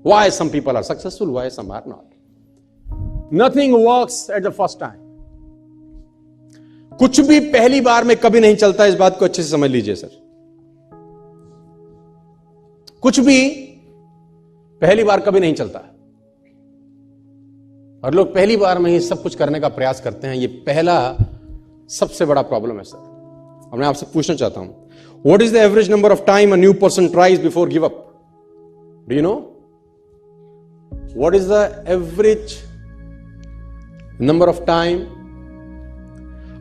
Why some people are successful, why some are not. Nothing works at the first time. कुछ भी पहली बार में कभी नहीं चलता, इस बात को अच्छे से समझ लीजिए सर। कुछ भी पहली बार कभी नहीं चलता, और लोग पहली बार में ही सब कुछ करने का प्रयास करते हैं। ये पहला सबसे बड़ा प्रॉब्लम है सर। और मैं आपसे पूछना चाहता हूं, what is the average number of time a new person tries before give up? Do you know what is the average number of time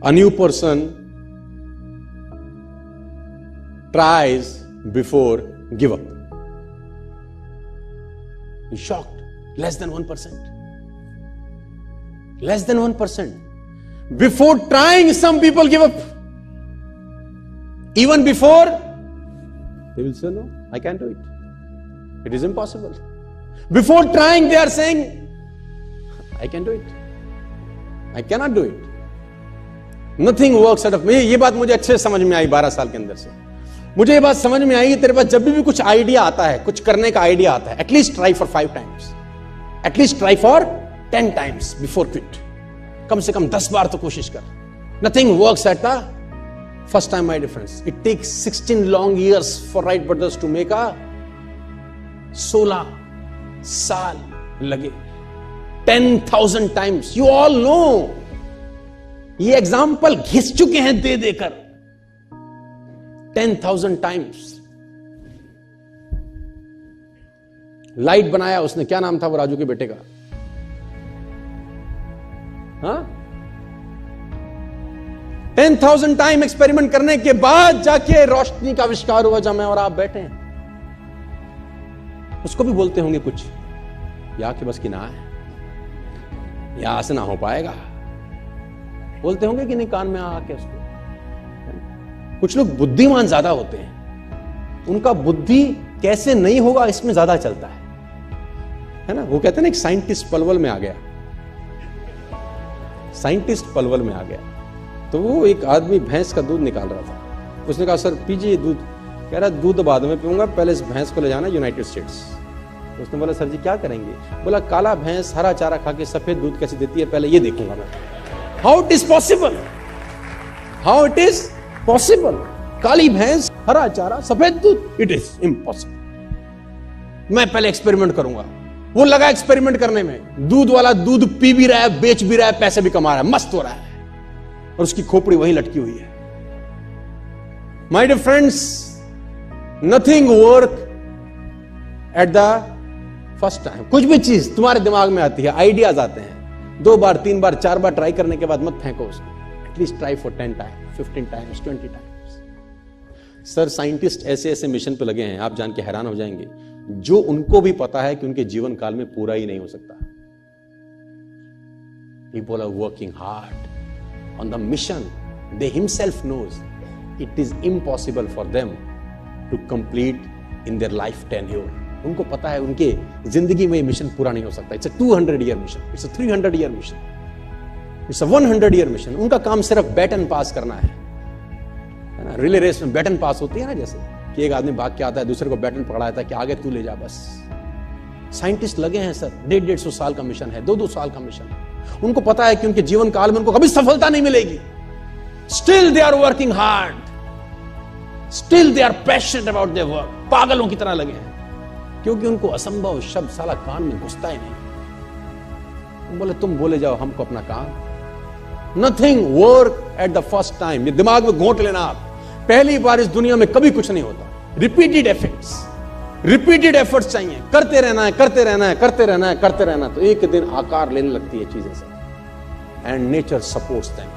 a new person tries before give up? You're shocked. Less than 1%. Less than 1%. Before trying, some people give up. Even before, they will say, no, I can't do it. It is impossible. Before trying, they are saying, I can do it. I cannot do it. Nothing works out of me. ये बात मुझे अच्छे से समझ में आई 12 साल के अंदर से। मुझे ये बात समझ में आई कि तेरे पास जब भी कुछ आइडिया आता है, कुछ करने का आइडिया आता है, at least try for 5 times, at least try for 10 times before quit. कम से कम 10 बार तो कोशिश कर। Nothing works at the first time, my difference. It takes 16 long years for Wright brothers to make a 16 साल लगे, 10,000 times. You all know. ये example घिस चुके हैं दे देकर 10,000 times. लाइट बनाया उसने, क्या नाम था वो राजू के बेटे का? हाँ, 10,000 टाइम एक्सपेरिमेंट करने के बाद जाके रोशनी का आविष्कार हुआ, जब मैं और आप बैठे हैं। उसको भी बोलते होंगे कुछ, या कि बस की ना है, यहां से ना हो पाएगा, बोलते होंगे कि नहीं कान में आके उसको। कुछ लोग बुद्धिमान ज्यादा होते हैं, उनका बुद्धि कैसे नहीं होगा इसमें ज्यादा चलता है ना। वो कहते हैं ना, एक साइंटिस्ट पलवल में आ गया, साइंटिस्ट पलवल में आ गया, तो वो एक आदमी भैंस का दूध निकाल रहा था। उसने कहा सर पीजिए दूध। कह रहा दूध बाद में पीऊंगा, पहले इस भैंस को ले जाना यूनाइटेड स्टेट्स। तो उसने बोला सर जी क्या करेंगे? बोला काला भैंस हरा चारा खा के सफेद दूध कैसे देती है, पहले ये देखूंगा मैं। How it is possible? How it is possible? काली भैंस हरा चारा सफेद दूध, it is impossible. मैं पहले एक्सपेरिमेंट करूंगा। वो लगा एक्सपेरिमेंट करने में, दूध वाला दूध पी भी रहा है, बेच भी रहा है, पैसे भी कमा रहा है, मस्त हो रहा है, और उसकी खोपड़ी वहीं लटकी हुई है। My dear friends, nothing work at the first time. कुछ भी चीज तुम्हारे दिमाग में आती है, आइडियाज आते हैं, 2 बार 3 बार 4 बार ट्राई करने के बाद मत फेंको उसको। At least try for 10 times, 15 times, 20 times. Sir scientist ऐसे ऐसे मिशन पे लगे हैं, आप जान के हैरान हो जाएंगे, जो उनको भी पता है कि उनके जीवन काल में पूरा ही नहीं हो सकता। People are working hard on the mission. They himself knows it is impossible for them to complete in their life tenure. उनको पता है उनके जिंदगी में ये मिशन पूरा नहीं हो सकता। It's a 200-year mission, it's a 300-year mission, it's a 100-year mission. उनका काम सिर्फ बैटन पास करना है ना। रिले रेस में बैटन पास होती है ना, जैसे कि एक आदमी भाग के आता है, दूसरे को बैटन पकड़ाता है कि आगे तू ले जा बस। साइंटिस्ट लगे हैं सर, 150-150 साल का मिशन है, 2-2 साल का मिशन है। उनको पता है कि उनके जीवन काल में उनको कभी सफलता नहीं मिलेगी। Still they are working hard, still they are passionate about their work. पागलों की तरह लगे हैं, क्योंकि उनको असंभव शब्द साला कान में घुसता ही नहीं। बोले तुम बोले जाओ हमको अपना काम। Nothing work at the first time. ये दिमाग में घोंट लेना आप, पहली बार इस दुनिया में कभी कुछ नहीं होता। रिपीटेड एफर्ट्स चाहिए, करते रहना है, करते रहना है, करते रहना है, करते रहना, तो एक दिन आकार लेने लगती है चीजें सब। And nature supports them.